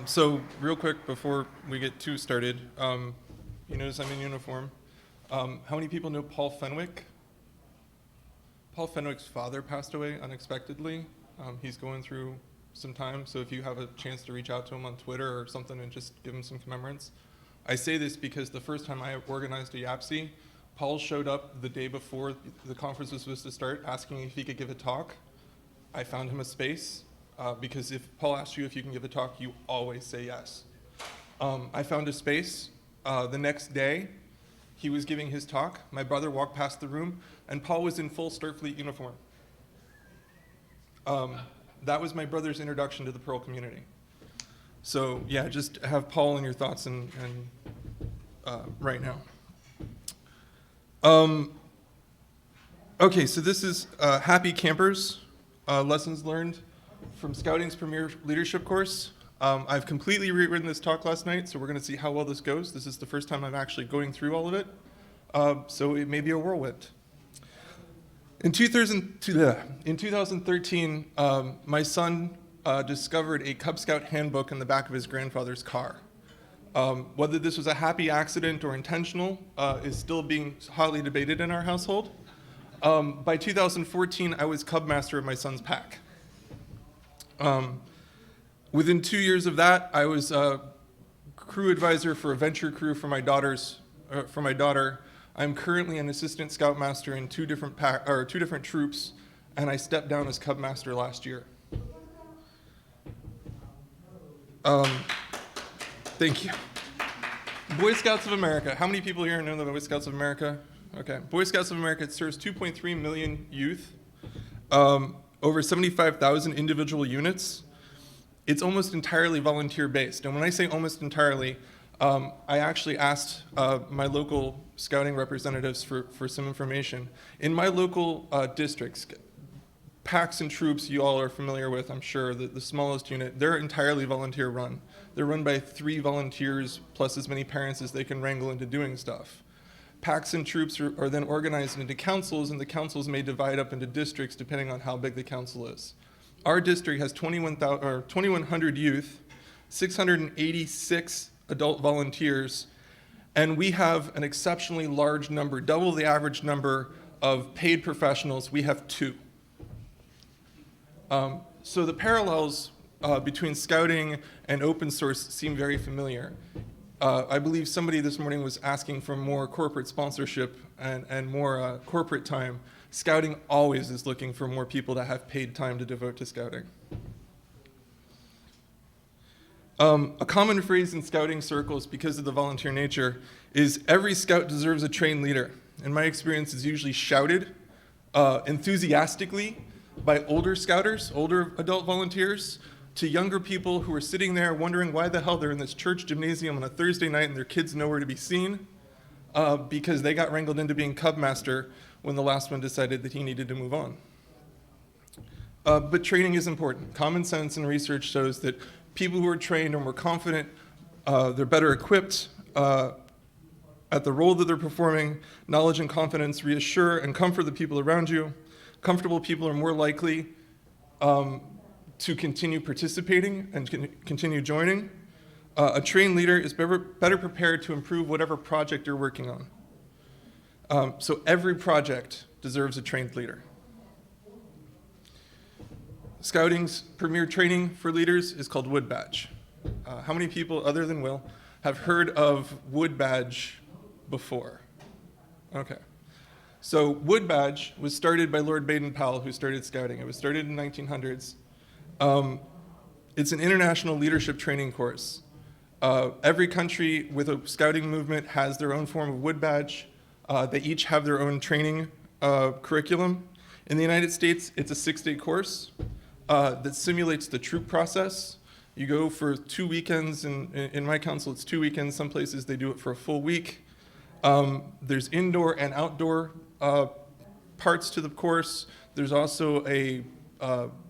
So real quick before we get too started, you notice I'm in uniform. How many people know Paul Fenwick? Paul Fenwick's father passed away unexpectedly. He's going through some time, so if you have a chance to reach out to him on Twitter or something and just give him some commemorance. I say this because the first time I organized a YAPC, Paul showed up the day before the conference was supposed to start asking if he could give a talk. I found him a space. Because if Paul asks you if you can give a talk, you always say yes. I found a space. The next day, he was giving his talk. My brother walked past the room, and Paul was in full Starfleet uniform. That was my brother's introduction to the Perl community. So yeah, just have Paul in your thoughts and right now. Okay, so this is Happy Campers, Lessons Learned from Scouting's Premier Leadership course. I've completely rewritten this talk last night, so we're going to see how well this goes. This is the first time I'm actually going through all of it, so it may be a whirlwind. In 2013, my son discovered a Cub Scout handbook in the back of his grandfather's car. Whether this was a happy accident or intentional is still being hotly debated in our household. By 2014, I was Cub Master of my son's pack. Within 2 years of that, I was a crew advisor for a venture crew for my daughter. I'm currently an assistant scoutmaster in two different troops, and I stepped down as Cub Master last year. Thank you. Boy Scouts of America. How many people here know the Boy Scouts of America? Okay. Boy Scouts of America serves 2.3 million youth. Over 75,000 individual units. It's almost entirely volunteer-based. And when I say almost entirely, I actually asked my local scouting representatives for some information. In my local districts, packs and troops you all are familiar with, I'm sure, the smallest unit, they're entirely volunteer-run. They're run by 3 volunteers plus as many parents as they can wrangle into doing stuff. Packs and troops are then organized into councils, and the councils may divide up into districts depending on how big the council is. Our district has 2,100 youth, 686 adult volunteers, and we have an exceptionally large number, double the average number of paid professionals. We have 2. So the parallels between scouting and open source seem very familiar. I believe somebody this morning was asking for more corporate sponsorship and more corporate time. Scouting always is looking for more people to have paid time to devote to scouting. A common phrase in scouting circles, because of the volunteer nature, is every scout deserves a trained leader. In my experience, it's usually shouted enthusiastically by older scouters, older adult volunteers, to younger people who are sitting there wondering why the hell they're in this church gymnasium on a Thursday night and their kids nowhere to be seen because they got wrangled into being Cub Master when the last one decided that he needed to move on. But training is important. Common sense and research shows that people who are trained are more confident, they're better equipped at the role that they're performing. Knowledge and confidence reassure and comfort the people around you. Comfortable people are more likely to continue participating and continue joining. A trained leader is better prepared to improve whatever project you're working on. So every project deserves a trained leader. Scouting's premier training for leaders is called Wood Badge. How many people, other than Will, have heard of Wood Badge before? Okay. So Wood Badge was started by Lord Baden-Powell, who started scouting. It was started in the 1900s. It's an international leadership training course. Every country with a scouting movement has their own form of Wood Badge. They each have their own training curriculum. In the United States, it's a 6-day course that simulates the troop process. You go for 2 weekends, and in my council, it's 2 weekends. Some places they do it for a full week. There's indoor and outdoor parts to the course. There's also a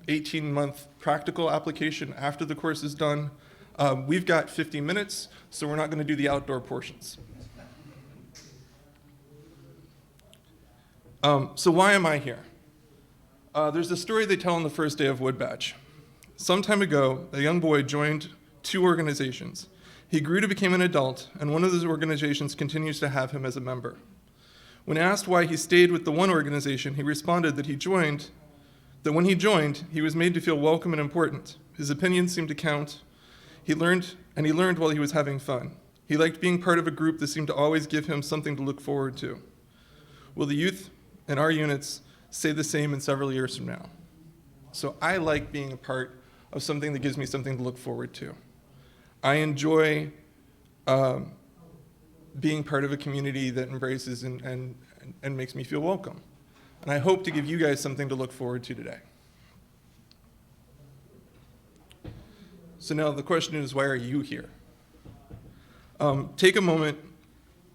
18-month practical application after the course is done. We've got 50 minutes, so we're not going to do the outdoor portions. So why am I here? There's a story they tell on the first day of Wood Badge. Some time ago, a young boy joined 2 organizations. He grew to become an adult, and one of those organizations continues to have him as a member. When asked why he stayed with the one organization, he responded that when he joined, he was made to feel welcome and important. His opinions seemed to count. He learned while he was having fun. He liked being part of a group that seemed to always give him something to look forward to. Will the youth in our units say the same in several years from now? So I like being a part of something that gives me something to look forward to. I enjoy being part of a community that embraces and makes me feel welcome. And I hope to give you guys something to look forward to today. So now the question is, why are you here? Take a moment.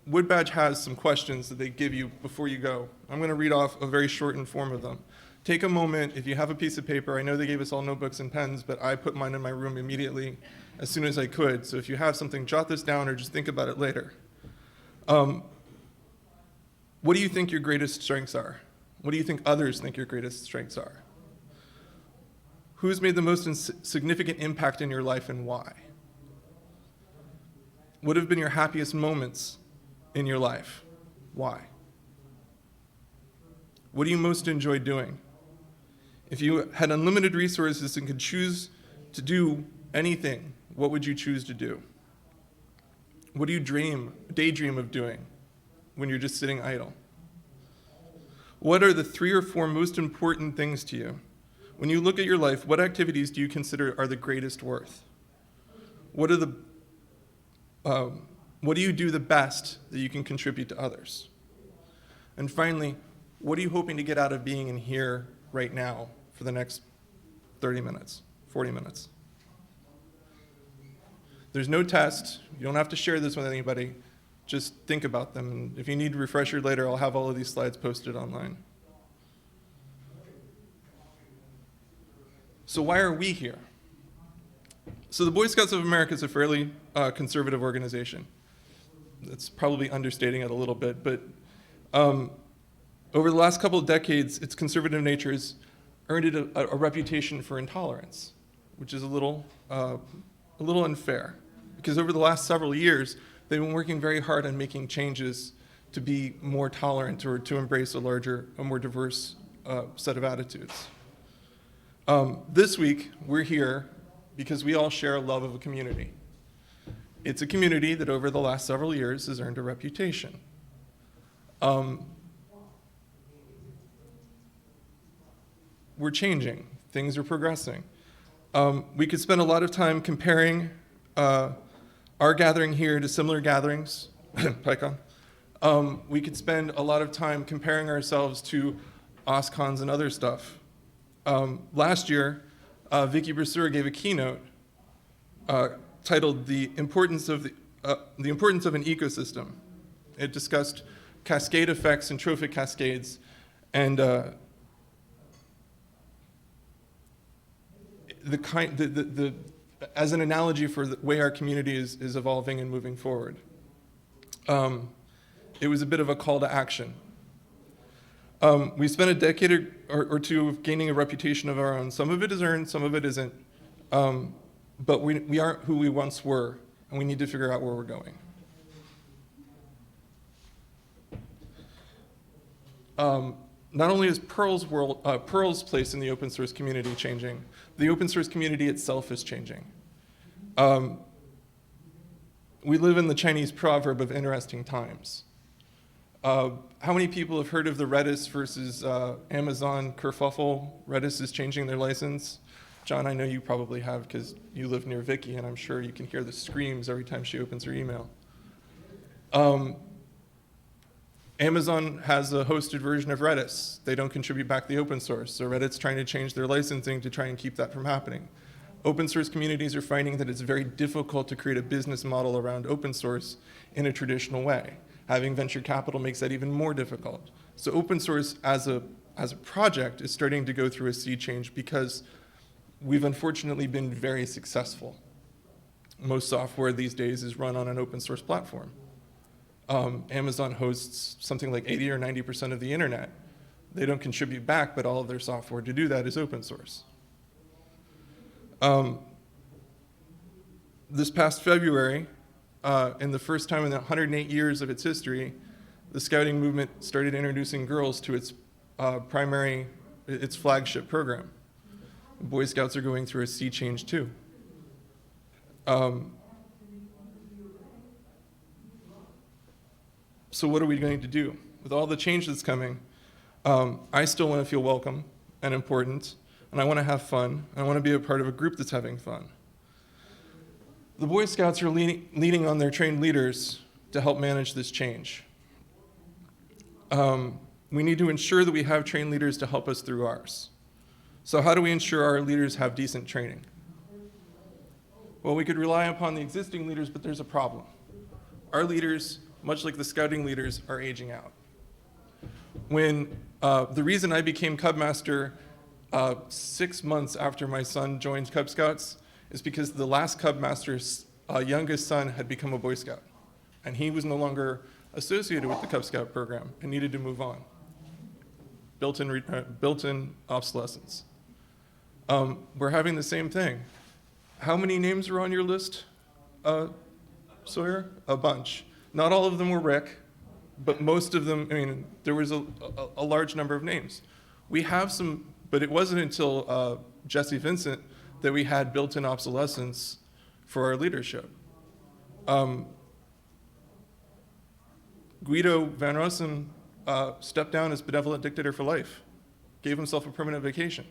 Wood Badge has some questions that they give you before you go. I'm going to read off a very shortened form of them. Take a moment. If you have a piece of paper, I know they gave us all notebooks and pens, but I put mine in my room immediately as soon as I could. So if you have something, jot this down or just think about it later. What do you think your greatest strengths are? What do you think others think your greatest strengths are? Who's made the most significant impact in your life and why? What have been your happiest moments in your life? Why? What do you most enjoy doing? If you had unlimited resources and could choose to do anything, what would you choose to do? What do you daydream of doing when you're just sitting idle? What are the 3 or 4 most important things to you? When you look at your life, what activities do you consider are the greatest worth? What do you do the best that you can contribute to others? And finally, what are you hoping to get out of being in here right now for the next 30 minutes, 40 minutes? There's no test. You don't have to share this with anybody. Just think about them. And if you need a refresher later, I'll have all of these slides posted online. So why are we here? So the Boy Scouts of America is a fairly conservative organization. That's probably understating it a little bit, but over the last couple of decades, its conservative nature has earned it a reputation for intolerance, which is a little unfair, because over the last several years, they've been working very hard on making changes to be more tolerant or to embrace a more diverse set of attitudes. This week, we're here because we all share a love of a community. It's a community that over the last several years has earned a reputation. We're changing. Things are progressing. We could spend a lot of time comparing our gathering here to similar gatherings. PyCon. We could spend a lot of time comparing ourselves to OSCONs and other stuff. Last year, Vicky Brasseur gave a keynote titled "The Importance of an Ecosystem." It discussed cascade effects and trophic cascades, and as an analogy for the way our community is evolving and moving forward. It was a bit of a call to action. We spent a decade or two of gaining a reputation of our own. Some of it is earned, some of it isn't. But we aren't who we once were, and we need to figure out where we're going. Not only is Perl's place in the open source community changing, the open source community itself is changing. We live in the Chinese proverb of interesting times. How many people have heard of the Redis versus Amazon kerfuffle? Redis is changing their license. John, I know you probably have because you live near Vicky, and I'm sure you can hear the screams every time she opens her email. Amazon has a hosted version of Redis. They don't contribute back the open source, so Reddit's trying to change their licensing to try and keep that from happening. Open source communities are finding that it's very difficult to create a business model around open source in a traditional way. Having venture capital makes that even more difficult. So open source as a project is starting to go through a sea change because we've unfortunately been very successful. Most software these days is run on an open source platform. Amazon hosts something like 80 or 90% of the internet. They don't contribute back, but all of their software to do that is open source. This past February, in the first time in the 108 years of its history, the Scouting movement started introducing girls to its its flagship program. Boy Scouts are going through a sea change too. So what are we going to do? With all the change that's coming, I still want to feel welcome and important, and I want to have fun, and I want to be a part of a group that's having fun. The Boy Scouts are leaning on their trained leaders to help manage this change. We need to ensure that we have trained leaders to help us through ours. So how do we ensure our leaders have decent training? Well, we could rely upon the existing leaders, but there's a problem. Our leaders, much like the Scouting leaders, are aging out. The reason I became Cub Master 6 months after my son joined Cub Scouts is because the last Cub Master's youngest son had become a Boy Scout, and he was no longer associated with the Cub Scout program and needed to move on. Built-in obsolescence. We're having the same thing. How many names are on your list, Sawyer? A bunch. Not all of them were Rick, but most of them, I mean, there was a large number of names. We have some, but it wasn't until Jesse Vincent that we had built-in obsolescence for our leadership. Guido Van Rossum stepped down as benevolent dictator for life, gave himself a permanent vacation.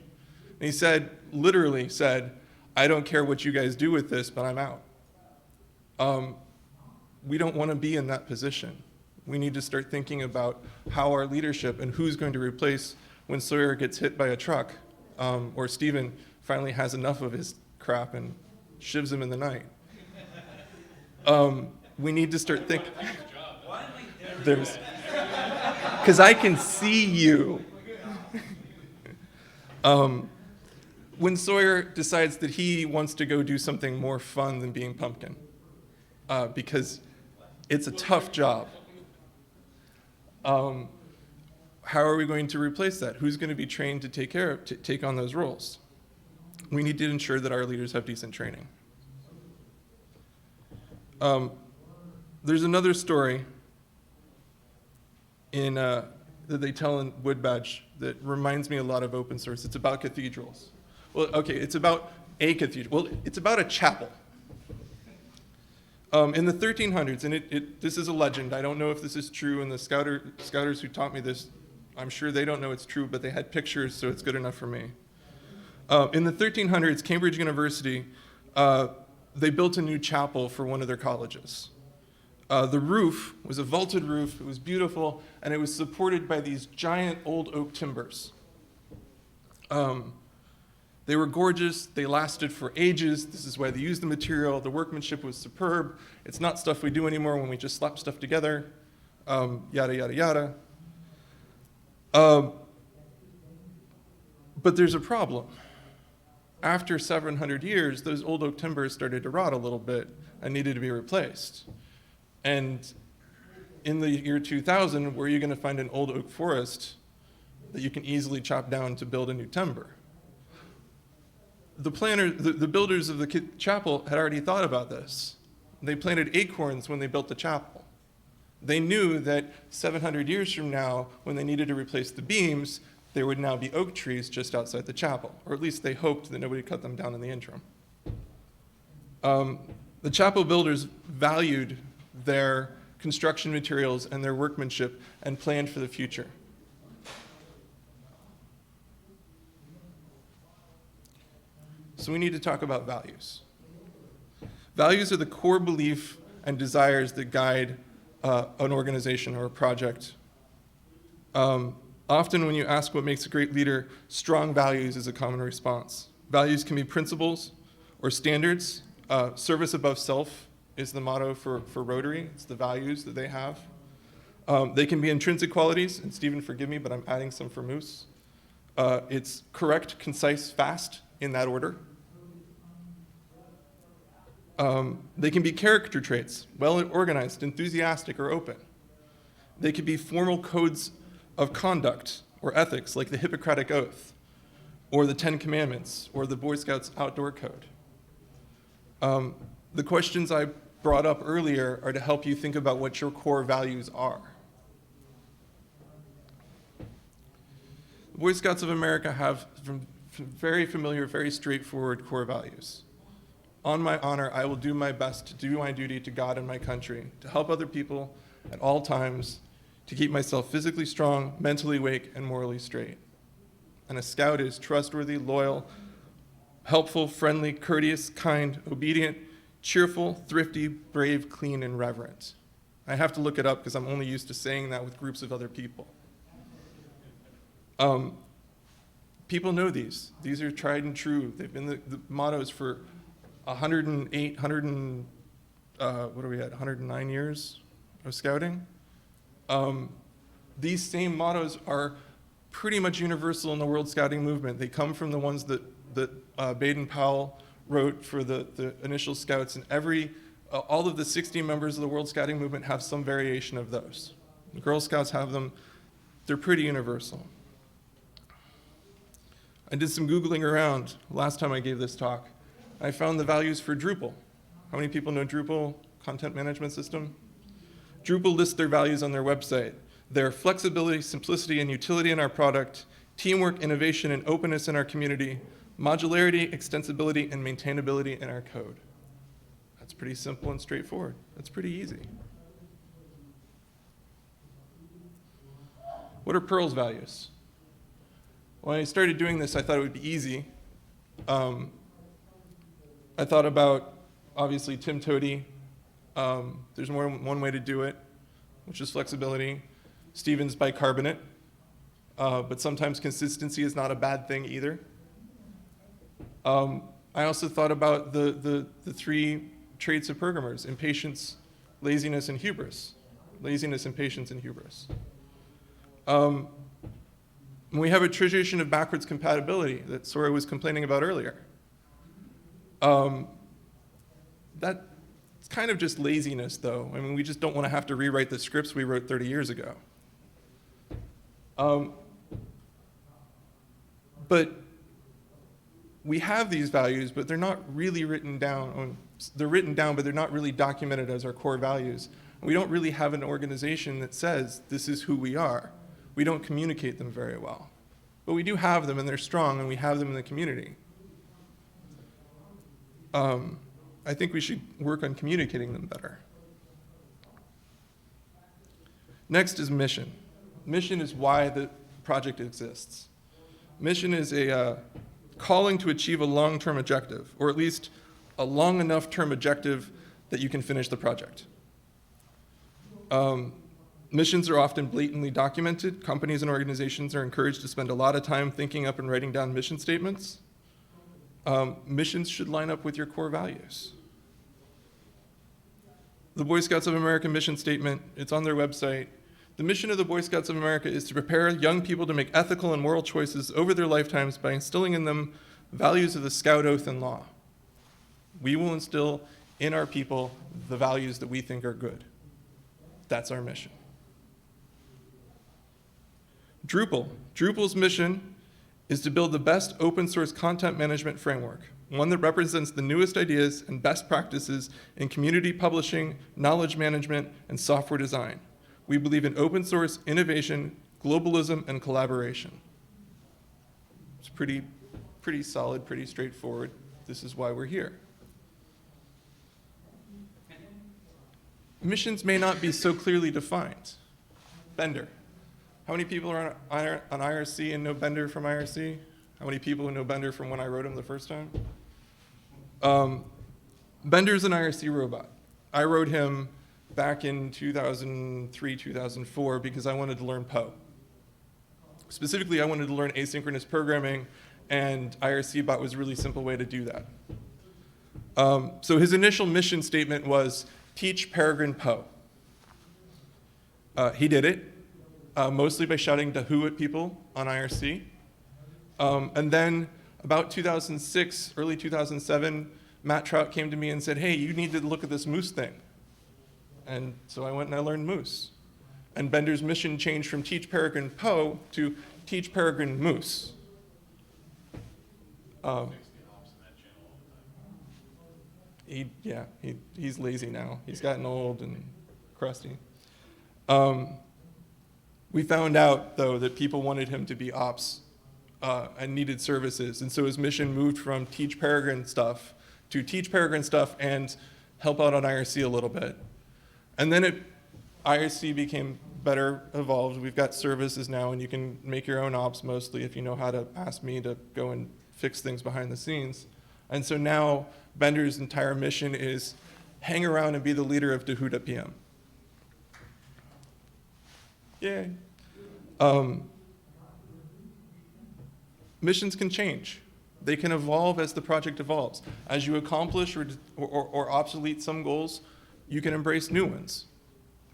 And he literally said, I don't care what you guys do with this, but I'm out. We don't want to be in that position. We need to start thinking about how our leadership and who's going to replace when Sawyer gets hit by a truck, or Stephen finally has enough of his crap and shivs him in the night. We need to start thinking. Because I can see you. When Sawyer decides that he wants to go do something more fun than being Pumpkin, because it's a tough job. How are we going to replace that? Who's going to be trained to take on those roles? We need to ensure that our leaders have decent training. There's another story that they tell in Wood Badge that reminds me a lot of open source. It's about cathedrals. Well, okay, it's about a cathedral. Well, it's about a chapel. In the 1300s, and this is a legend. I don't know if this is true, and the scouters who taught me this, I'm sure they don't know it's true, but they had pictures, so it's good enough for me. In the 1300s, Cambridge University, they built a new chapel for one of their colleges. The roof was a vaulted roof. It was beautiful, and it was supported by these giant old oak timbers. They were gorgeous. They lasted for ages. This is why they used the material. The workmanship was superb. It's not stuff we do anymore when we just slap stuff together, yada, yada, yada. But there's a problem. After 700 years, those old oak timbers started to rot a little bit and needed to be replaced. And in the year 2000, where are you going to find an old oak forest that you can easily chop down to build a new timber? The builders of the chapel had already thought about this. They planted acorns when they built the chapel. They knew that 700 years from now, when they needed to replace the beams, there would now be oak trees just outside the chapel, or at least they hoped that nobody cut them down in the interim. The chapel builders valued their construction materials and their workmanship and planned for the future. So we need to talk about values. Values are the core belief and desires that guide an organization or a project. Often when you ask what makes a great leader, strong values is a common response. Values can be principles or standards. Service above self is the motto for Rotary. It's the values that they have. They can be intrinsic qualities, and Stephen, forgive me, but I'm adding some for Moose. It's correct, concise, fast, in that order. They can be character traits, well-organized, enthusiastic, or open. They could be formal codes of conduct or ethics, like the Hippocratic Oath, or the Ten Commandments, or the Boy Scouts Outdoor Code. The questions I brought up earlier are to help you think about what your core values are. The Boy Scouts of America have very familiar, very straightforward core values. On my honor, I will do my best to do my duty to God and my country, to help other people at all times, to keep myself physically strong, mentally awake, and morally straight. And a scout is trustworthy, loyal, helpful, friendly, courteous, kind, obedient, cheerful, thrifty, brave, clean, and reverent. I have to look it up because I'm only used to saying that with groups of other people. People know these. These are tried and true. They've been the mottos for 109 years of scouting. These same mottos are pretty much universal in the World Scouting movement. They come from the ones that Baden-Powell wrote for the initial scouts, and all of the 60 members of the World Scouting movement have some variation of those. The Girl Scouts have them. They're pretty universal. I did some Googling around last time I gave this talk. I found the values for Drupal. How many people know Drupal, content management system? Drupal lists their values on their website. They're flexibility, simplicity, and utility in our product, teamwork, innovation, and openness in our community, modularity, extensibility, and maintainability in our code. That's pretty simple and straightforward. That's pretty easy. What are Perl's values? When I started doing this, I thought it would be easy. I thought about, obviously, Tim Toady. There's more than one way to do it, which is flexibility. Stevens bicarbonate. But sometimes consistency is not a bad thing either. I also thought about the three traits of programmers: impatience, laziness, and hubris. Laziness, impatience, and hubris. We have a tradition of backwards compatibility that Sora was complaining about earlier. That's kind of just laziness, though. I mean, we just don't want to have to rewrite the scripts we wrote 30 years ago. But we have these values, but they're not really written down. They're written down, but they're not really documented as our core values. We don't really have an organization that says this is who we are. We don't communicate them very well. But we do have them, and they're strong, and we have them in the community. I think we should work on communicating them better. Next is mission. Mission is why the project exists. Mission is a calling to achieve a long-term objective, or at least a long enough term objective that you can finish the project. Missions are often blatantly documented. Companies and organizations are encouraged to spend a lot of time thinking up and writing down mission statements. Missions should line up with your core values. The Boy Scouts of America mission statement, it's on their website. The mission of the Boy Scouts of America is to prepare young people to make ethical and moral choices over their lifetimes by instilling in them values of the Scout Oath and law. We will instill in our people the values that we think are good. That's our mission. Drupal's mission is to build the best open source content management framework, one that represents the newest ideas and best practices in community publishing, knowledge management, and software design. We believe in open source, innovation, globalism, and collaboration. It's pretty solid, pretty straightforward. This is why we're here. Missions may not be so clearly defined. Bender. How many people are on IRC and know Bender from IRC? How many people know Bender from when I wrote him the first time? Bender's an IRC robot. I wrote him back in 2003, 2004, because I wanted to learn Poe. Specifically, I wanted to learn asynchronous programming, and IRC-bot was a really simple way to do that. So his initial mission statement was, teach Peregrine Poe. He did it. Mostly by shouting Dahoo at people on IRC. And then about 2006, early 2007, Matt Trout came to me and said, hey, you need to look at this Moose thing. And so I went and I learned Moose. And Bender's mission changed from teach Peregrine Poe to teach Peregrine Moose. He's lazy now. He's gotten old and crusty. We found out, though, that people wanted him to be ops and needed services. And so his mission moved from teach Peregrine stuff to teach Peregrine stuff and help out on IRC a little bit. And then IRC became better evolved. We've got services now, and you can make your own ops mostly if you know how to ask me to go and fix things behind the scenes. And so now Bender's entire mission is hang around and be the leader of DaHuda PM. Yay. Missions can change. They can evolve as the project evolves. As you accomplish or obsolete some goals, you can embrace new ones.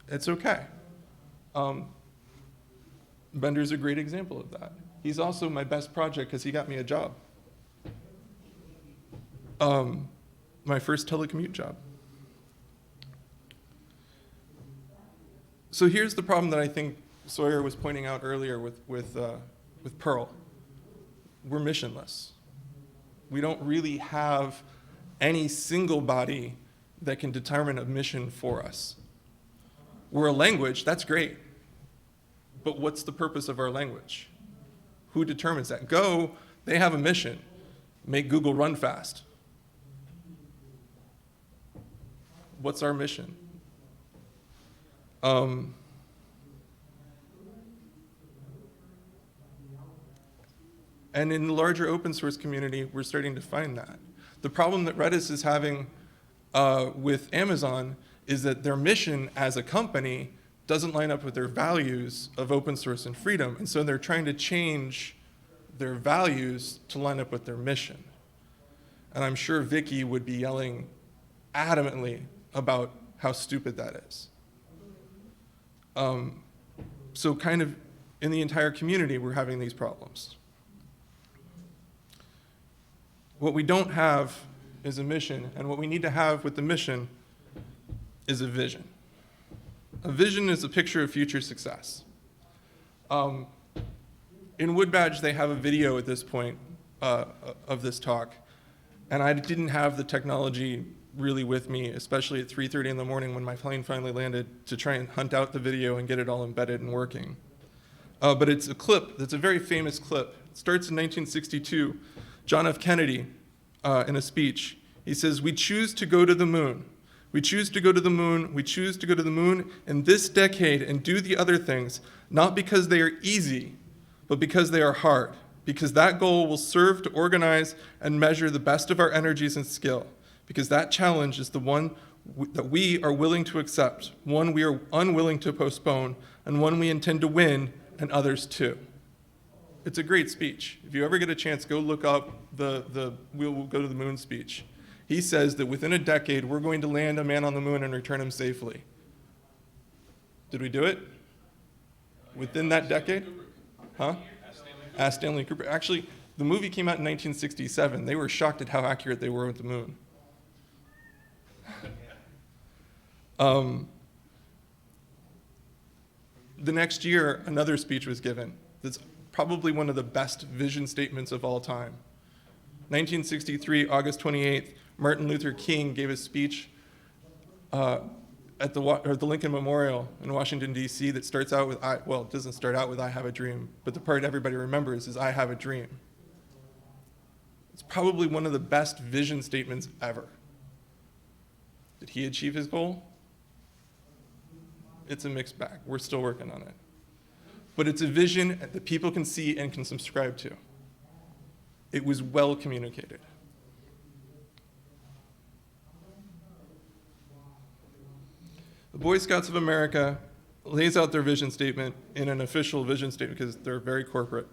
It's okay. Bender's a great example of that. He's also my best project because he got me a job. My first telecommute job. So here's the problem that I think Sawyer was pointing out earlier with Perl. We're missionless. We don't really have any single body that can determine a mission for us. We're a language, that's great. But what's the purpose of our language? Who determines that? Go, they have a mission. Make Google run fast. What's our mission? And in the larger open source community, we're starting to find that. The problem that Redis is having with Amazon is that their mission as a company doesn't line up with their values of open source and freedom, and so they're trying to change their values to line up with their mission. And I'm sure Vicky would be yelling adamantly about how stupid that is. So kind of in the entire community, we're having these problems. What we don't have is a mission, and what we need to have with the mission is a vision. A vision is a picture of future success. In Woodbadge, they have a video at this point of this talk, and I didn't have the technology really with me, especially at 3:30 in the morning when my plane finally landed, to try and hunt out the video and get it all embedded and working. But it's a clip that's a very famous clip. It starts in 1962. John F. Kennedy, in a speech, he says, "We choose to go to the moon. We choose to go to the moon. We choose to go to the moon in this decade and do the other things, not because they are easy, but because they are hard. Because that goal will serve to organize and measure the best of our energies and skill. Because that challenge is the one that we are willing to accept, one we are unwilling to postpone, and one we intend to win, and others too." It's a great speech. If you ever get a chance, go look up the "We'll Go to the Moon" speech. He says that within a decade, we're going to land a man on the moon and return him safely. Did we do it? Within that decade? Huh? Ask Stanley Cooper. Actually, the movie came out in 1967. They were shocked at how accurate they were with the moon. The next year, another speech was given. That's probably one of the best vision statements of all time. 1963, August 28th, Martin Luther King gave a speech at the Lincoln Memorial in Washington, D.C. that starts out with, it doesn't start out with "I have a dream," but the part everybody remembers is "I have a dream." It's probably one of the best vision statements ever. Did he achieve his goal? It's a mixed bag. We're still working on it. But it's a vision that people can see and can subscribe to. It was well communicated. The Boy Scouts of America lays out their vision statement in an official vision statement because they're very corporate.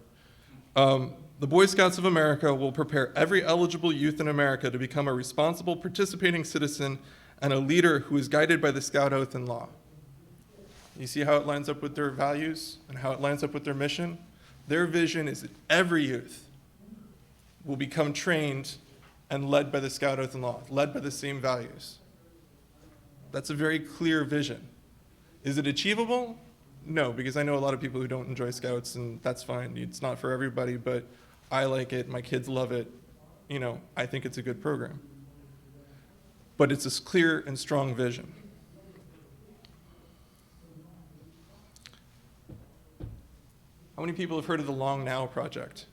The Boy Scouts of America will prepare every eligible youth in America to become a responsible, participating citizen and a leader who is guided by the Scout Oath and law. You see how it lines up with their values and how it lines up with their mission? Their vision is that every youth will become trained and led by the Scout Oath and law, led by the same values. That's a very clear vision. Is it achievable? No, because I know a lot of people who don't enjoy Scouts, and that's fine. It's not for everybody, but I like it. My kids love it. I think it's a good program. but it's a clear and strong vision. How many people have heard of the Long Now Project?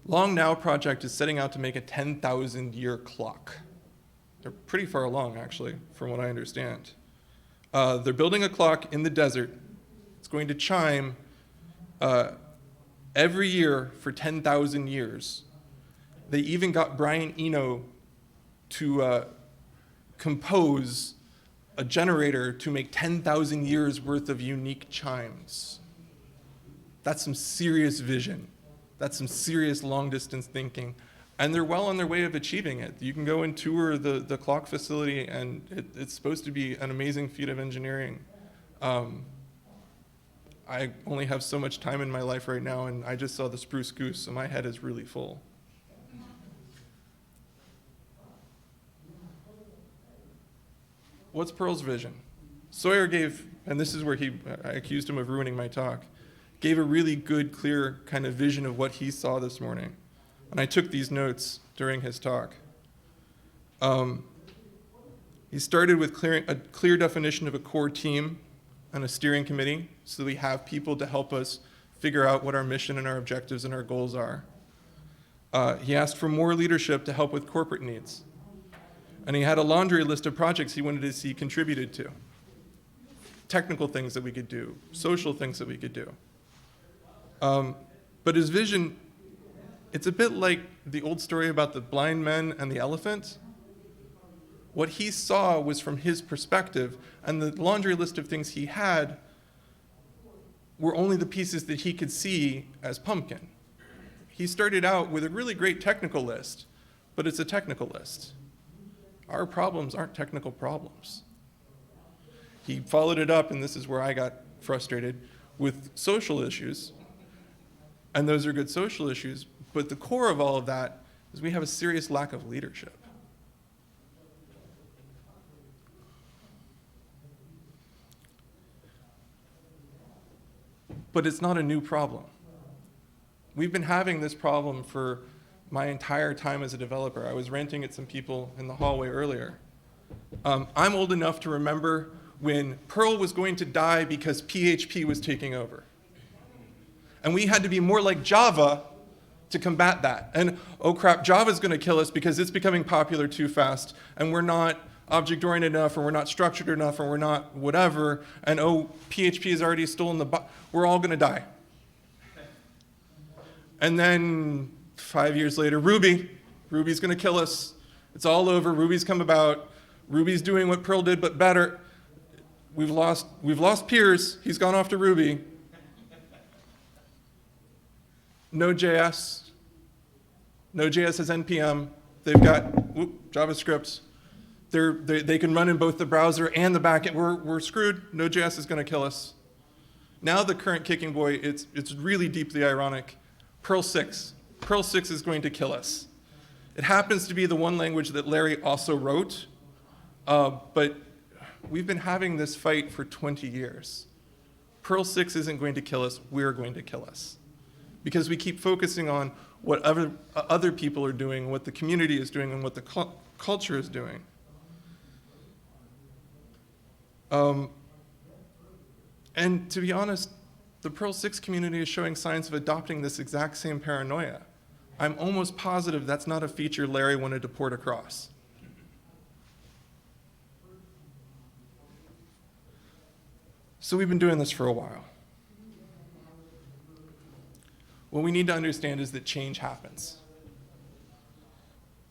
Long Now Project is setting out to make a 10,000-year clock. They're pretty far along, actually, from what I understand. They're building a clock in the desert. It's going to chime every year for 10,000 years. They even got Brian Eno to compose a generator to make 10,000 years worth of unique chimes. That's some serious vision. That's some serious long-distance thinking. And they're well on their way of achieving it. You can go and tour the clock facility, and it's supposed to be an amazing feat of engineering. I only have so much time in my life right now, and I just saw the spruce goose, so my head is really full. What's Perl's vision? Sawyer gave, and this is where I accused him of ruining my talk, gave a really good, clear kind of vision of what he saw this morning. And I took these notes during his talk. He started with a clear definition of a core team and a steering committee, so we have people to help us figure out what our mission and our objectives and our goals are. He asked for more leadership to help with corporate needs. And he had a laundry list of projects he wanted to see contributed to. Technical things that we could do, social things that we could do. But his vision, it's a bit like the old story about the blind men and the elephant. What he saw was from his perspective, and the laundry list of things he had were only the pieces that he could see as pumpkin. He started out with a really great technical list, but it's a technical list. Our problems aren't technical problems. He followed it up, and this is where I got frustrated, with social issues. And those are good social issues, but the core of all of that is we have a serious lack of leadership. But it's not a new problem. We've been having this problem for my entire time as a developer. I was ranting at some people in the hallway earlier. I'm old enough to remember when Perl was going to die because PHP was taking over. And we had to be more like Java to combat that. And oh crap, Java's going to kill us because it's becoming popular too fast, and we're not object-oriented enough, or we're not structured enough, or we're not whatever, and oh, PHP has already stolen we're all going to die. And then 5 years later, Ruby's going to kill us. It's all over. Ruby's come about. Ruby's doing what Perl did, but better. We've lost Piers. He's gone off to Ruby. Node.js. Node.js has NPM. They've got JavaScript. They can run in both the browser and the backend. We're screwed. Node.js is going to kill us. Now the current kicking boy, it's really deeply ironic. Perl 6. Perl 6 is going to kill us. It happens to be the one language that Larry also wrote, but we've been having this fight for 20 years. Perl 6 isn't going to kill us, we're going to kill us. Because we keep focusing on what other people are doing, what the community is doing, and what the culture is doing. And to be honest, the Perl 6 community is showing signs of adopting this exact same paranoia. I'm almost positive that's not a feature Larry wanted to port across. So we've been doing this for a while. What we need to understand is that change happens.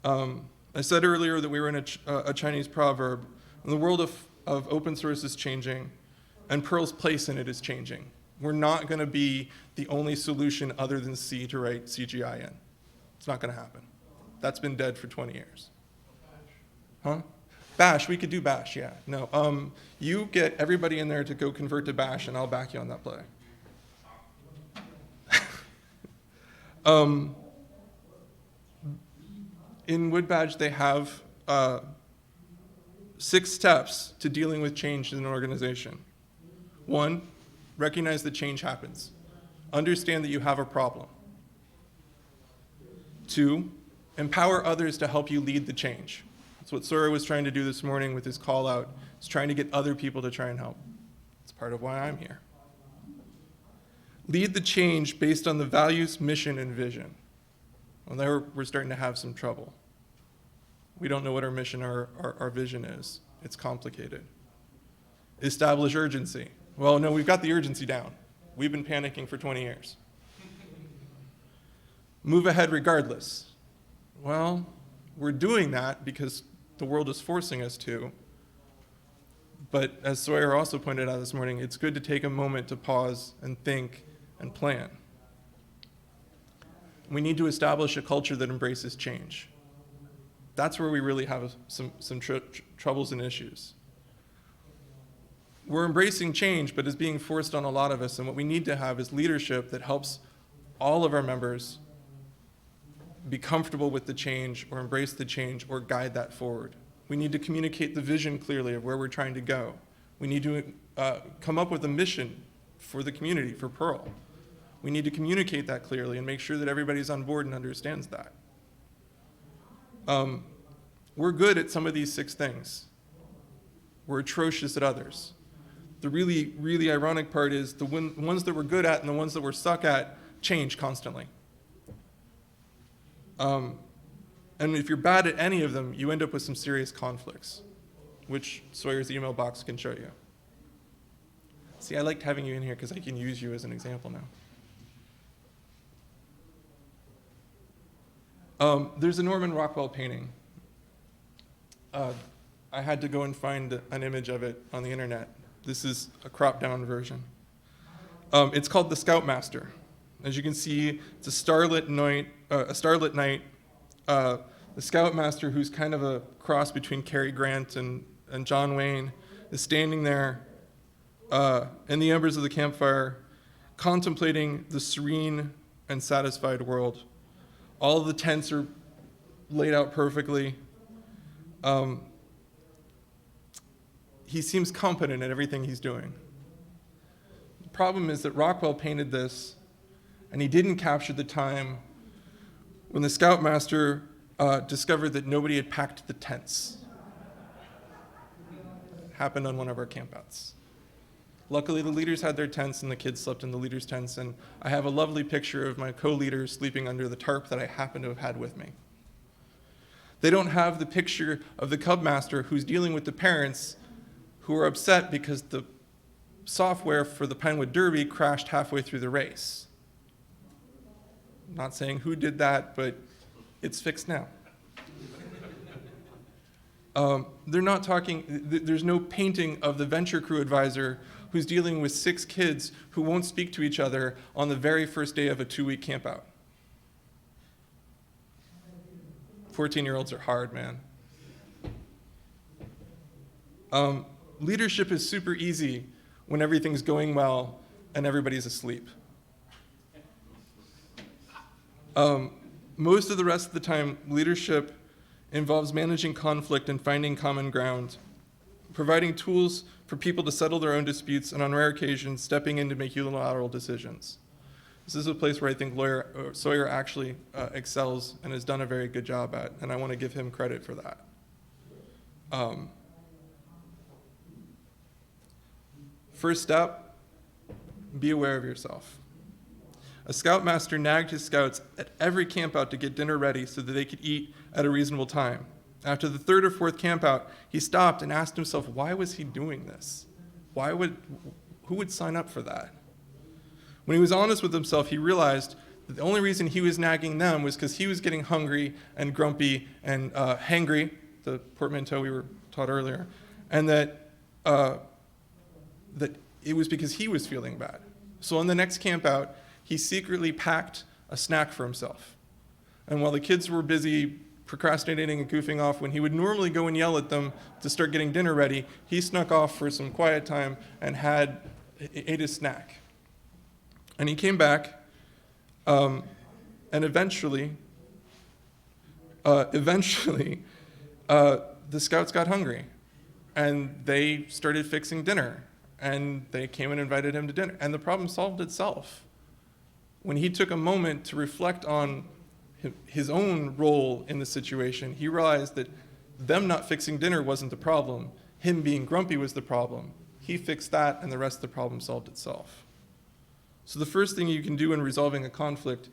I said earlier that we were in a Chinese proverb, and the world of open source is changing, and Perl's place in it is changing. We're not going to be the only solution other than C to write CGI in. It's not going to happen. That's been dead for 20 years. Huh? Bash, we could do Bash, yeah. No, you get everybody in there to go convert to Bash, and I'll back you on that play. In Woodbadge, they have 6 steps to dealing with change in an organization. 1, recognize that change happens. Understand that you have a problem. 2, Empower others to help you lead the change. That's what Sawyer was trying to do this morning with his call out. He's trying to get other people to try and help. It's part of why I'm here. Lead the change based on the values, mission, and vision. Well, there we're starting to have some trouble. We don't know what our mission or our vision is. It's complicated. Establish urgency. Well, no, we've got the urgency down. We've been panicking for 20 years. Move ahead regardless. Well, we're doing that because the world is forcing us to. But as Sawyer also pointed out this morning, it's good to take a moment to pause and think and plan. We need to establish a culture that embraces change. That's where we really have some troubles and issues. We're embracing change, but it's being forced on a lot of us, and what we need to have is leadership that helps all of our members be comfortable with the change or embrace the change or guide that forward. We need to communicate the vision clearly of where we're trying to go. We need to come up with a mission for the community, for Perl. We need to communicate that clearly and make sure that everybody's on board and understands that. We're good at some of these 6 things. We're atrocious at others. The really, really ironic part is the ones that we're good at and the ones that we're stuck at change constantly. And if you're bad at any of them, you end up with some serious conflicts, which Sawyer's email box can show you. See, I liked having you in here because I can use you as an example now. There's a Norman Rockwell painting. I had to go and find an image of it on the internet. This is a cropped down version. It's called the Scoutmaster. As you can see, it's a starlit night. The Scoutmaster, who's kind of a cross between Cary Grant and John Wayne, is standing there in the embers of the campfire, contemplating the serene and satisfied world. All of the tents are laid out perfectly. He seems competent at everything he's doing. The problem is that Rockwell painted this, and he didn't capture the time when the Scoutmaster discovered that nobody had packed the tents. It happened on one of our campouts. Luckily, the leaders had their tents, and the kids slept in the leaders' tents, and I have a lovely picture of my co-leaders sleeping under the tarp that I happen to have had with me. They don't have the picture of the Cubmaster who's dealing with the parents who are upset because the software for the Pinewood Derby crashed halfway through the race. I'm not saying who did that, but it's fixed now. They're not talking, there's no painting of the venture crew advisor who's dealing with 6 kids who won't speak to each other on the very first day of a 2-week campout. 14-year-olds are hard, man. Leadership is super easy when everything's going well and everybody's asleep. Most of the rest of the time, leadership involves managing conflict and finding common ground, providing tools for people to settle their own disputes, and on rare occasions, stepping in to make unilateral decisions. This is a place where I think Sawyer actually excels and has done a very good job at, and I want to give him credit for that. First step, be aware of yourself. A Scoutmaster nagged his scouts at every campout to get dinner ready so that they could eat at a reasonable time. After the 3rd or 4th campout, he stopped and asked himself, why was he doing this? Who would sign up for that? When he was honest with himself, he realized that the only reason he was nagging them was because he was getting hungry and grumpy and hangry, the portmanteau we were taught earlier, and that it was because he was feeling bad. So on the next campout, he secretly packed a snack for himself. And while the kids were busy procrastinating and goofing off, when he would normally go and yell at them to start getting dinner ready, he snuck off for some quiet time and ate his snack. And he came back, and eventually, the scouts got hungry, and they started fixing dinner, and they came and invited him to dinner, and the problem solved itself. When he took a moment to reflect on his own role in the situation, he realized that them not fixing dinner wasn't the problem. Him being grumpy was the problem. He fixed that, and the rest of the problem solved itself. So the first thing you can do in resolving a conflict,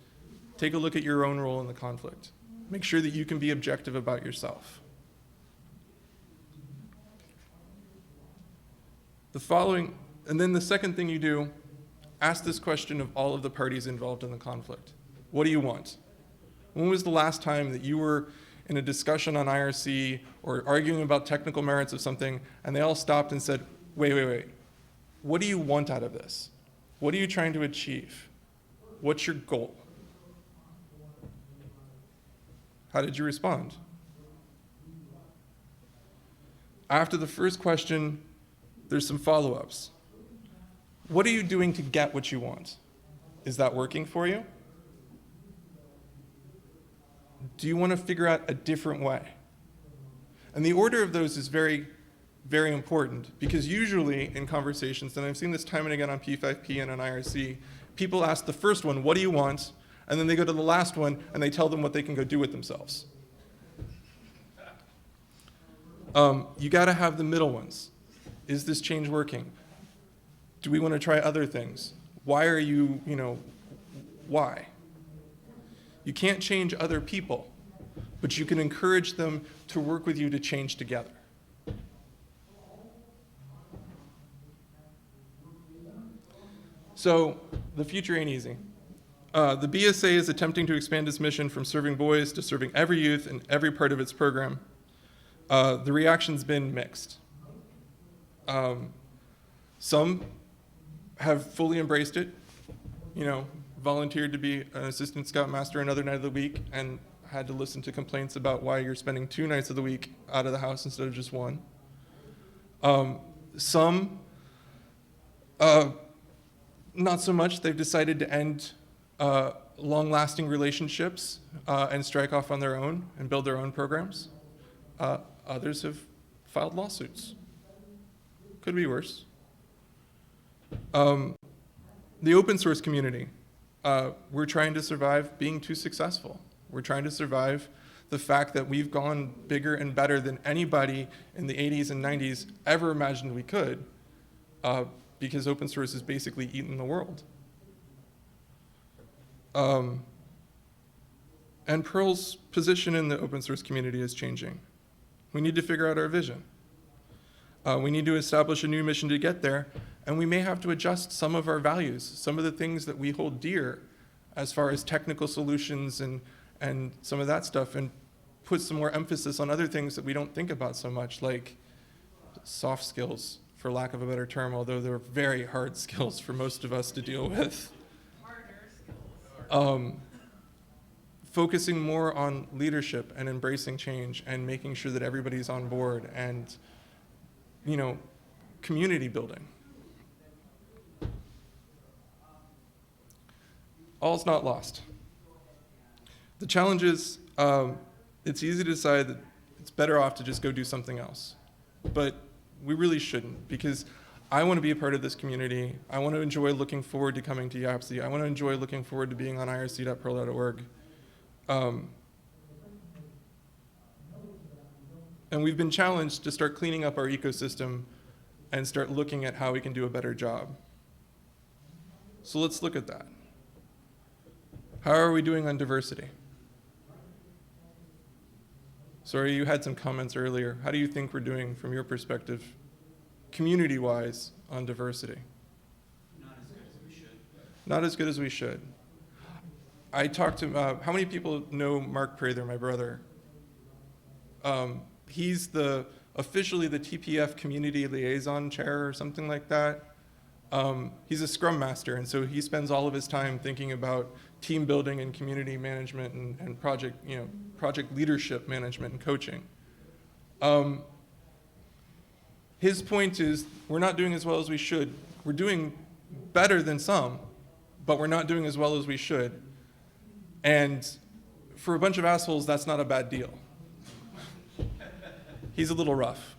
take a look at your own role in the conflict. Make sure that you can be objective about yourself. And then the second thing you do, ask this question of all of the parties involved in the conflict. What do you want? When was the last time that you were in a discussion on IRC or arguing about technical merits of something, and they all stopped and said, wait, what do you want out of this? What are you trying to achieve? What's your goal? How did you respond? After the first question, there's some follow-ups. What are you doing to get what you want? Is that working for you? Do you want to figure out a different way? And the order of those is very, very important, because usually in conversations, and I've seen this time and again on P5P and on IRC, people ask the first one, what do you want? And then they go to the last one and they tell them what they can go do with themselves. You got to have the middle ones. Is this change working? Do we want to try other things? Why are you, why? You can't change other people, but you can encourage them to work with you to change together. So the future ain't easy. The BSA is attempting to expand its mission from serving boys to serving every youth in every part of its program. The reaction's been mixed. Some have fully embraced it, volunteered to be an assistant scoutmaster another night of the week and had to listen to complaints about why you're spending 2 nights of the week out of the house instead of just 1. Some, not so much. They've decided to end long-lasting relationships and strike off on their own and build their own programs. Others have filed lawsuits. Could be worse. The open source community. We're trying to survive being too successful. We're trying to survive the fact that we've gone bigger and better than anybody in the 80s and 90s ever imagined we could, because open source has basically eaten the world. And Perl's position in the open source community is changing. We need to figure out our vision. We need to establish a new mission to get there, and we may have to adjust some of our values, some of the things that we hold dear as far as technical solutions and some of that stuff, and put some more emphasis on other things that we don't think about so much, like soft skills, for lack of a better term, although they're very hard skills for most of us to deal with. Focusing more on leadership and embracing change and making sure that everybody's on board and, community building. All's not lost. The challenge is, it's easy to decide that it's better off to just go do something else. But we really shouldn't, because I want to be a part of this community. I want to enjoy looking forward to coming to YAPC. I want to enjoy looking forward to being on irc.perl.org. And we've been challenged to start cleaning up our ecosystem and start looking at how we can do a better job. So let's look at that. How are we doing on diversity? Sorry, you had some comments earlier. How do you think we're doing from your perspective, community-wise, on diversity? Not as good as we should. Not as good as we should. I talked to, how many people know Mark Prather, my brother? He's officially the TPF Community Liaison Chair or something like that. He's a Scrum Master, and so he spends all of his time thinking about team building and community management and project leadership management and coaching. His point is, we're not doing as well as we should. We're doing better than some, but we're not doing as well as we should. And for a bunch of assholes, that's not a bad deal. He's a little rough.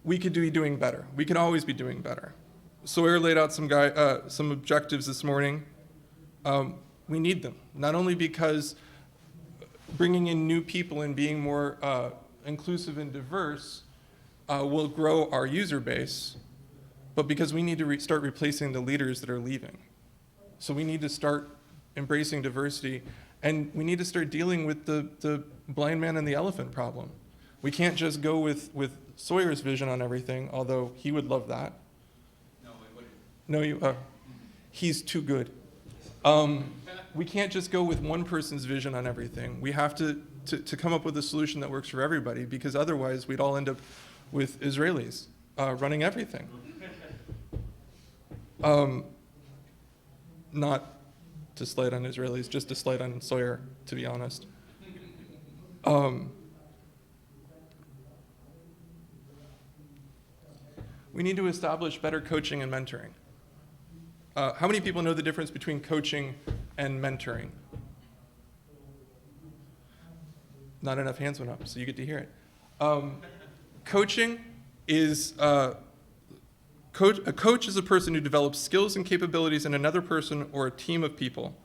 We could be doing better. We can always be doing better. Sawyer laid out some objectives this morning. We need them, not only because bringing in new people and being more inclusive and diverse will grow our user base, but because we need to start replacing the leaders that are leaving. So we need to start embracing diversity, and we need to start dealing with the blind man and the elephant problem. We can't just go with Sawyer's vision on everything, although he would love that. No, it wouldn't. No, he's too good. We can't just go with one person's vision on everything. We have to come up with a solution that works for everybody, because otherwise we'd all end up with Israelis running everything. Not to slight on Israelis, just to slight on Sawyer, to be honest. We need to establish better coaching and mentoring. How many people know the difference between coaching and mentoring? Not enough hands went up, so you get to hear it. Coaching is, a coach is a person who develops skills and capabilities in another person or a team of people.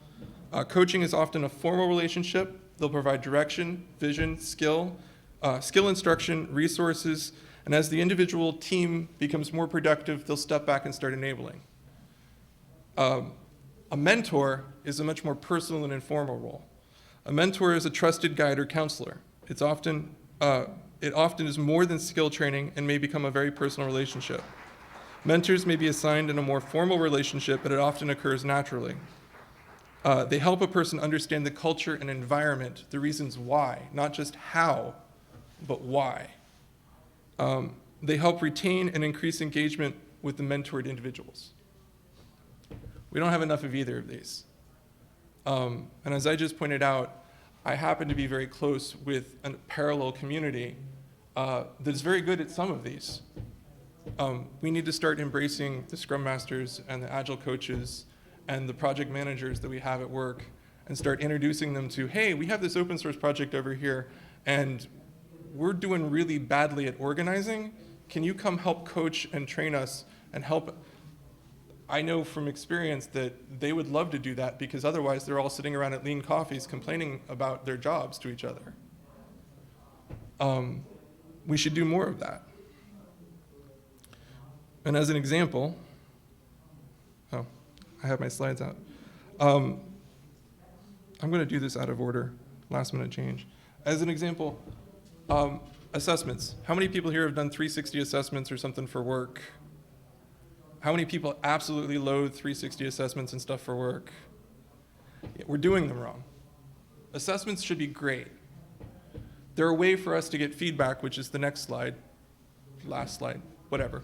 Coaching is often a formal relationship. They'll provide direction, vision, skill instruction, resources, and as the individual team becomes more productive, they'll step back and start enabling. A mentor is a much more personal and informal role. A mentor is a trusted guide or counselor. It often is more than skill training and may become a very personal relationship. Mentors may be assigned in a more formal relationship, but it often occurs naturally. They help a person understand the culture and environment, the reasons why, not just how, but why. They help retain and increase engagement with the mentored individuals. We don't have enough of either of these. And as I just pointed out, I happen to be very close with a parallel community that's very good at some of these. We need to start embracing the Scrum Masters and the Agile coaches and the project managers that we have at work and start introducing them to, hey, we have this open source project over here and we're doing really badly at organizing. Can you come help coach and train us and help? I know from experience that they would love to do that, because otherwise they're all sitting around at lean coffees complaining about their jobs to each other. We should do more of that. And as an example, I have my slides out. I'm going to do this out of order, last minute change. As an example, assessments. How many people here have done 360 assessments or something for work? How many people absolutely loathe 360 assessments and stuff for work? Yeah, we're doing them wrong. Assessments should be great. They're a way for us to get feedback, which is the next slide, last slide, whatever.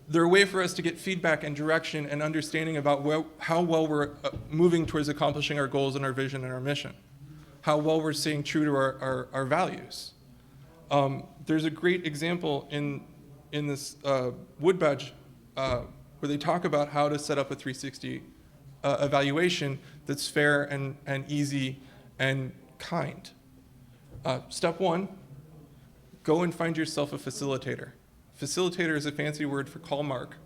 They're a way for us to get feedback and direction and understanding about how well we're moving towards accomplishing our goals and our vision and our mission, how well we're staying true to our values. There's a great example in this Wood Badge where they talk about how to set up a 360 evaluation that's fair and easy and kind. Step one, go and find yourself a facilitator. Facilitator is a fancy word for call Mark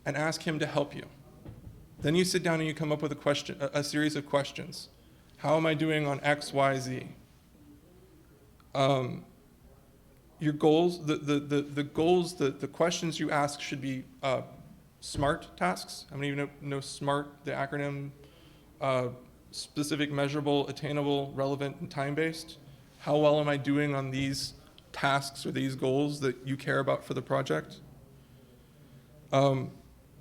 and ask him to help you. Then you sit down and you come up with a series of questions. How am I doing on X, Y, Z? Your goals, the goals, the questions you ask should be SMART tasks. How many of you know SMART, the acronym? Specific, measurable, attainable, relevant, and time-based. How well am I doing on these tasks or these goals that you care about for the project?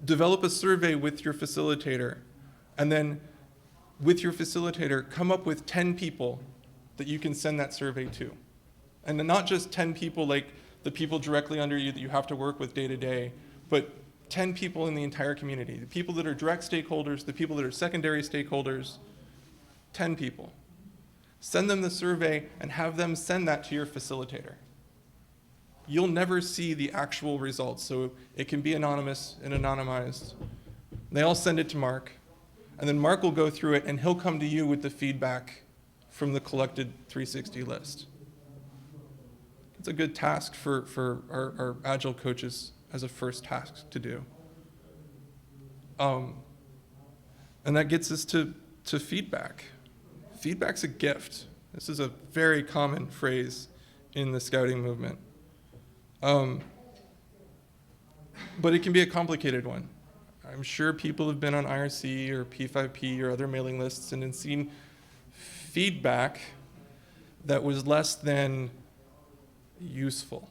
Develop a survey with your facilitator, and then with your facilitator, come up with 10 people that you can send that survey to. And not just 10 people like the people directly under you that you have to work with day to day, but 10 people in the entire community, the people that are direct stakeholders, the people that are secondary stakeholders, 10 people. Send them the survey and have them send that to your facilitator. You'll never see the actual results, so it can be anonymous and anonymized. They all send it to Mark, and then Mark will go through it and he'll come to you with the feedback from the collected 360 list. It's a good task for our Agile coaches as a first task to do. And that gets us to feedback. Feedback's a gift. This is a very common phrase in the scouting movement. But it can be a complicated one. I'm sure people have been on IRC or P5P or other mailing lists and seen feedback that was less than useful.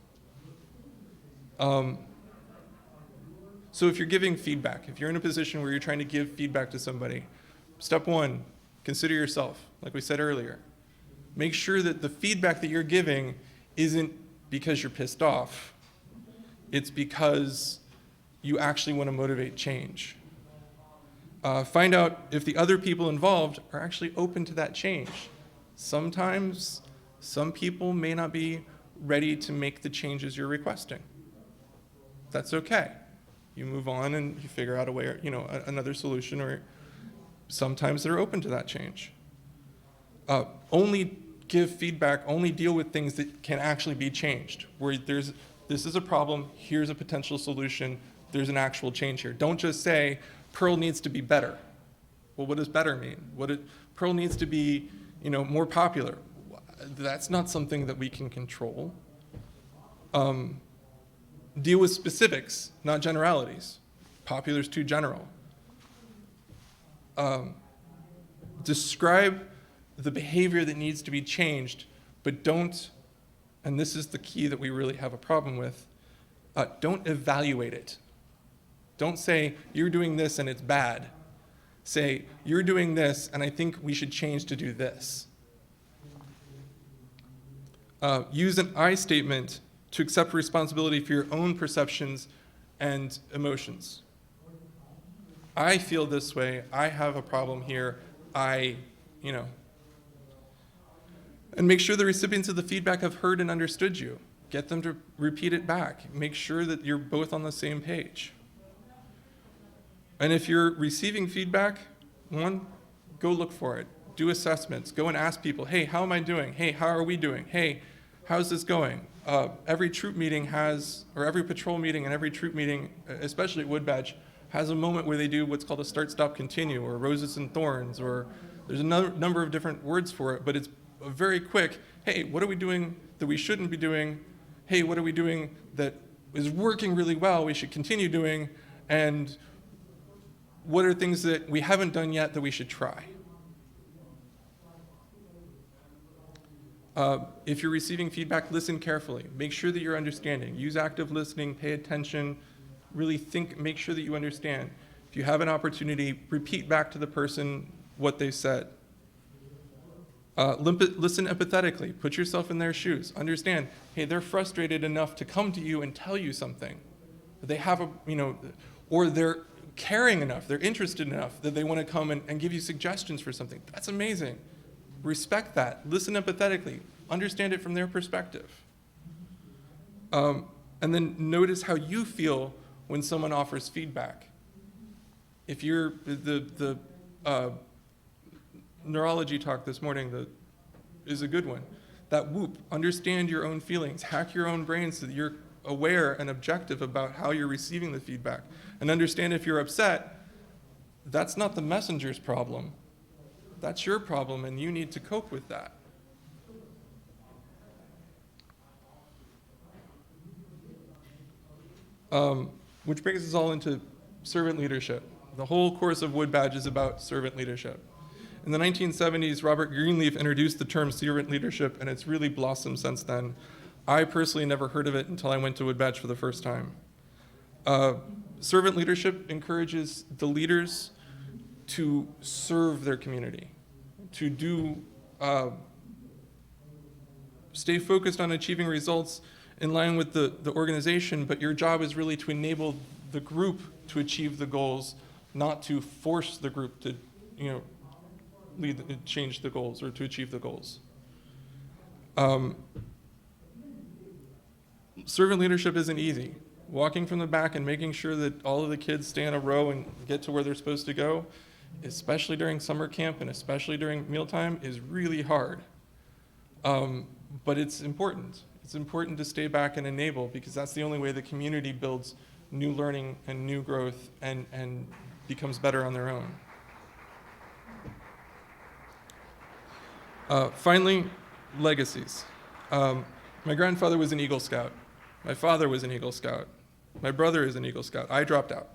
So if you're giving feedback, if you're in a position where you're trying to give feedback to somebody, step one, consider yourself, like we said earlier. Make sure that the feedback that you're giving isn't because you're pissed off. It's because you actually want to motivate change. Find out if the other people involved are actually open to that change. Sometimes some people may not be ready to make the changes you're requesting. That's okay. You move on and you figure out a way, another solution, or sometimes they're open to that change. Only give feedback, only deal with things that can actually be changed, where this is a problem, here's a potential solution, there's an actual change here. Don't just say, Perl needs to be better. Well, what does better mean? Perl needs to be, more popular. That's not something that we can control. Deal with specifics, not generalities. Popular is too general. Describe the behavior that needs to be changed, but don't, and this is the key that we really have a problem with, don't evaluate it. Don't say, you're doing this and it's bad. Say, you're doing this and I think we should change to do this. Use an I statement to accept responsibility for your own perceptions and emotions. I feel this way, I have a problem here, and make sure the recipients of the feedback have heard and understood you. Get them to repeat it back. Make sure that you're both on the same page. And if you're receiving feedback, one, go look for it. Do assessments. Go and ask people, hey, how am I doing? Hey, how are we doing? Hey, how's this going? Every troop meeting every patrol meeting and every troop meeting, especially at Wood Badge, has a moment where they do what's called a start, stop, continue, or roses and thorns, or there's a number of different words for it, but it's a very quick, hey, what are we doing that we shouldn't be doing? Hey, what are we doing that is working really well, we should continue doing, and what are things that we haven't done yet that we should try? If you're receiving feedback, listen carefully. Make sure that you're understanding. Use active listening, pay attention, really think, make sure that you understand. If you have an opportunity, repeat back to the person what they said. Listen empathetically. Put yourself in their shoes. Understand, hey, they're frustrated enough to come to you and tell you something. They have or they're caring enough, they're interested enough that they want to come and give you suggestions for something. That's amazing. Respect that. Listen empathetically. Understand it from their perspective. And then notice how you feel when someone offers feedback. If you're the neurology talk this morning is a good one. That whoop, understand your own feelings, hack your own brain so that you're aware and objective about how you're receiving the feedback. And understand if you're upset, that's not the messenger's problem. That's your problem, and you need to cope with that. Which brings us all into servant leadership. The whole course of Wood Badge is about servant leadership. In the 1970s, Robert Greenleaf introduced the term servant leadership, and it's really blossomed since then. I personally never heard of it until I went to Wood Badge for the first time. Servant leadership encourages the leaders to serve their community, to stay focused on achieving results in line with the organization, but your job is really to enable the group to achieve the goals, not to force the group to, change the goals or to achieve the goals. Servant leadership isn't easy. Walking from the back and making sure that all of the kids stay in a row and get to where they're supposed to go, especially during summer camp and especially during mealtime, is really hard. But it's important. It's important to stay back and enable, because that's the only way the community builds new learning and new growth and becomes better on their own. Finally, legacies. My grandfather was an Eagle Scout. My father was an Eagle Scout. My brother is an Eagle Scout. I dropped out.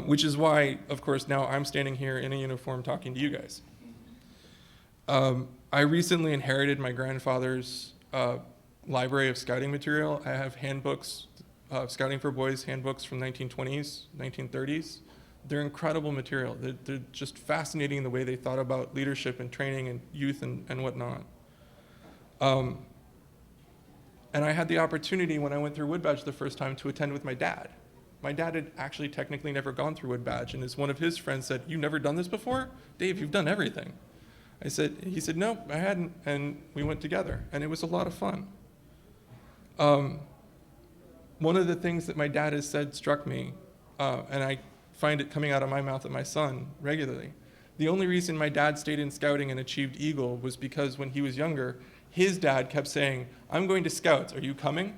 Which is why, of course, now I'm standing here in a uniform talking to you guys. I recently inherited my grandfather's library of scouting material. I have handbooks, Scouting for Boys handbooks from 1920s, 1930s. They're incredible material. They're just fascinating in the way they thought about leadership and training and youth and whatnot. And I had the opportunity when I went through Wood Badge the first time to attend with my dad. My dad had actually technically never gone through Wood Badge, and as one of his friends said, "You've never done this before? Dave, you've done everything." He said, "No, I hadn't," and we went together, and it was a lot of fun. One of the things that my dad has said struck me, and I find it coming out of my mouth at my son regularly. The only reason my dad stayed in scouting and achieved Eagle was because when he was younger, his dad kept saying, "I'm going to Scouts, are you coming?"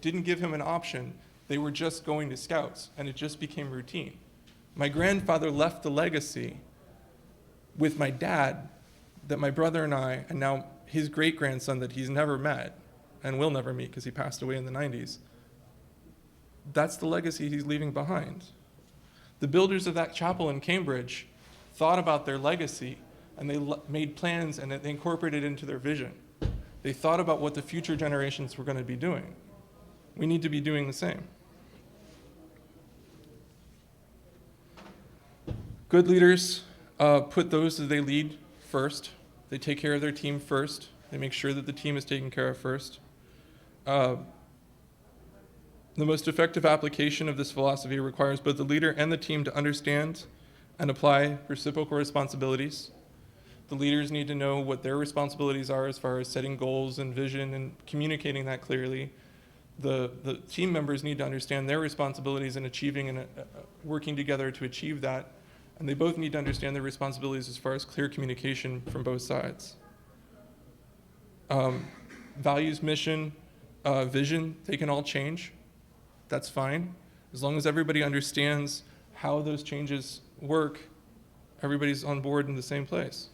Didn't give him an option. They were just going to Scouts, and it just became routine. My grandfather left the legacy with my dad that my brother and I, and now his great-grandson that he's never met and will never meet because he passed away in the 90s, that's the legacy he's leaving behind. The builders of that chapel in Cambridge thought about their legacy, and they made plans and they incorporated it into their vision. They thought about what the future generations were going to be doing. We need to be doing the same. Good leaders put those that they lead first. They take care of their team first. They make sure that the team is taken care of first. The most effective application of this philosophy requires both the leader and the team to understand and apply reciprocal responsibilities. The leaders need to know what their responsibilities are as far as setting goals and vision and communicating that clearly. The team members need to understand their responsibilities in achieving and working together to achieve that. And they both need to understand their responsibilities as far as clear communication from both sides. Values, mission, vision, they can all change. That's fine. As long as everybody understands how those changes work, everybody's on board in the same place.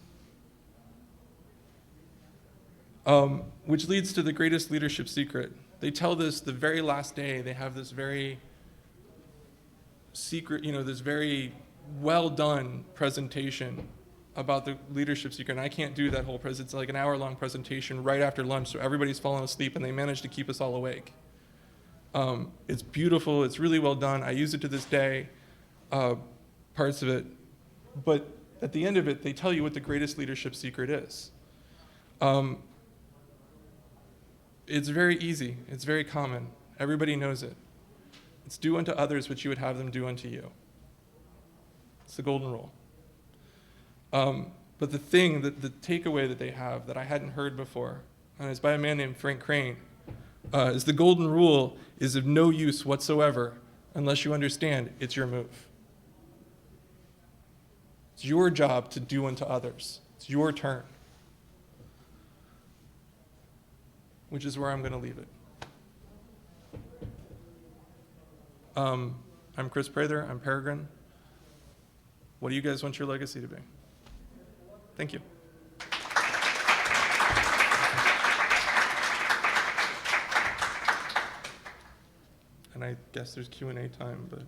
Which leads to the greatest leadership secret. They tell this the very last day. They have this very secret, this very well done presentation about the leadership secret. And I can't do that whole presentation. It's like an hour-long presentation right after lunch, so everybody's fallen asleep, and they managed to keep us all awake. It's beautiful. It's really well done. I use it to this day, parts of it. But at the end of it, they tell you what the greatest leadership secret is. It's very easy. It's very common. Everybody knows it. It's do unto others what you would have them do unto you. It's the golden rule. But the takeaway that they have that I hadn't heard before, and it's by a man named Frank Crane, is the golden rule is of no use whatsoever unless you understand it's your move. It's your job to do unto others. It's your turn. Which is where I'm going to leave it. I'm Chris Prather. I'm Peregrine. What do you guys want your legacy to be? Thank you. And I guess there's Q&A time, but...